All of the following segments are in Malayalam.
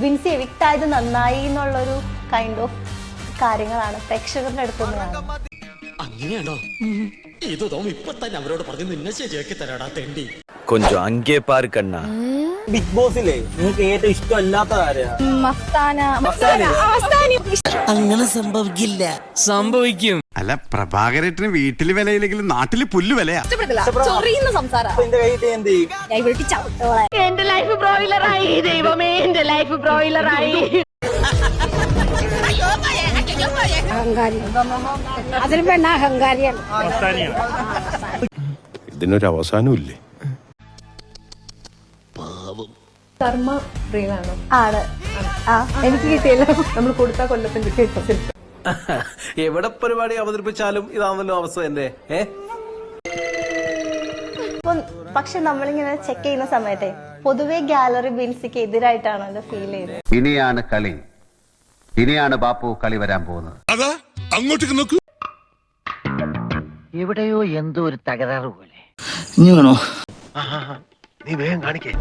ബിൻസി എവിക്റ്റ് ആയത് നന്നായി എന്നുള്ളൊരു കൈൻഡ് ഓഫ് കാര്യങ്ങളാണ് പ്രേക്ഷകരുടെ അടുത്തുനിന്ന് കാണുന്നത്. അങ്ങനെയാണോ? ഇത് ഇപ്പൊ തന്നെ അവരോട് പറഞ്ഞു നിന്നെ ശരിയാക്കി തരാടാ തെണ്ടി. കൊഞ്ചം അങ്കേ പാർ കണ്ണ. ബിഗ് ബോസിലെ നിങ്ങൾക്ക് ഏറ്റവും ഇഷ്ടമല്ലാത്ത അങ്ങനെ സംഭവിക്കില്ല. സംഭവിക്കും. അല്ല പ്രഭാകരേട്ടന് വീട്ടില് വിലയില്ലെങ്കിലും നാട്ടില് പുല്ല് വിലയാ. എന്റെ കൈയിട്ട് എന്ത് ചെയ്യും? എന്റെ ലൈഫ് ബ്രോയിലറായി ദൈവമേ, എന്റെ ലൈഫ് ബ്രോയിലറായി. അതിന് പെണ്ണ അഹങ്കാരിയാണ്. ഇതിനൊരു അവസാനമില്ലേ? കർമ്മ റിയലാണോ? ആണ്. എനിക്ക് കിട്ടിയല്ലോ. നമ്മൾ കൊടുത്ത കൊല്ലത്തിൽ കിട്ടിയ എവിടെ പരിപാടി അവതരിപ്പിച്ചാലും ഇതാണല്ലോ അവസ്ഥ എന്റെ. പക്ഷെ നമ്മളിങ്ങനെ ചെക്ക് ചെയ്യുന്ന സമയത്തെ പൊതുവെ ഗാലറി ബിൻസിക്ക് എതിരായിട്ടാണല്ലോ ഫീൽ ചെയ്തത്. ഇനിയാണ് കളി, ഇനിയാണ് ബാപ്പു കളി വരാൻ പോകുന്നത്. അതാ അങ്ങോട്ടേക്ക് നോക്കൂ. എവിടെയോ എന്തോ ഒരു തകരാറ് പോലെ. നീ വേഗം കാണിക്കേ.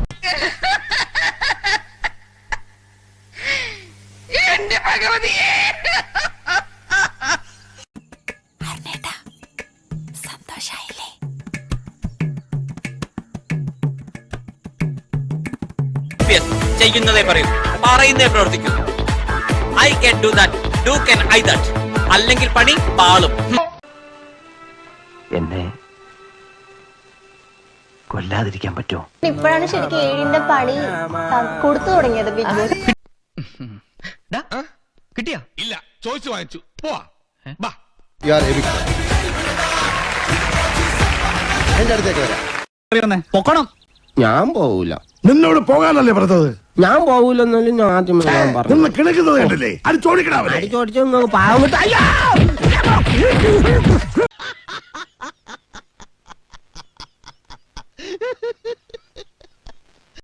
ചെയ്യുന്നതേ പറയൂ, പറയുന്നേ പ്രവർത്തിക്കൂ. I can do that, do can I that. അല്ലെങ്കിൽ പണി പാളും. എന്നെ കൊല്ലാതിരിക്കാൻ പറ്റുമോ? ഇപ്പോഴാണ് ശരിക്കും 7ന്റെ പണി കൊടുത്തു തുടങ്ങിയത് ബിഗ് ബോസ്. കിട്ടിയാ? ഇല്ല, ചോദിച്ചു വാങ്ങിച്ചു. പോവാ. എന്റെ അടുത്തേക്ക് വരാം. പൊക്കണം. ഞാൻ പോവൂല. നിന്നോട് പോകാനല്ലേ പറഞ്ഞത്? ഞാൻ പോവൂലെന്നാലും ഞാൻ ആദ്യം പറഞ്ഞു. കിടക്കുന്നത് കണ്ടില്ലേ? അത് ചോദിക്കണ ചോദിച്ചു പാവം.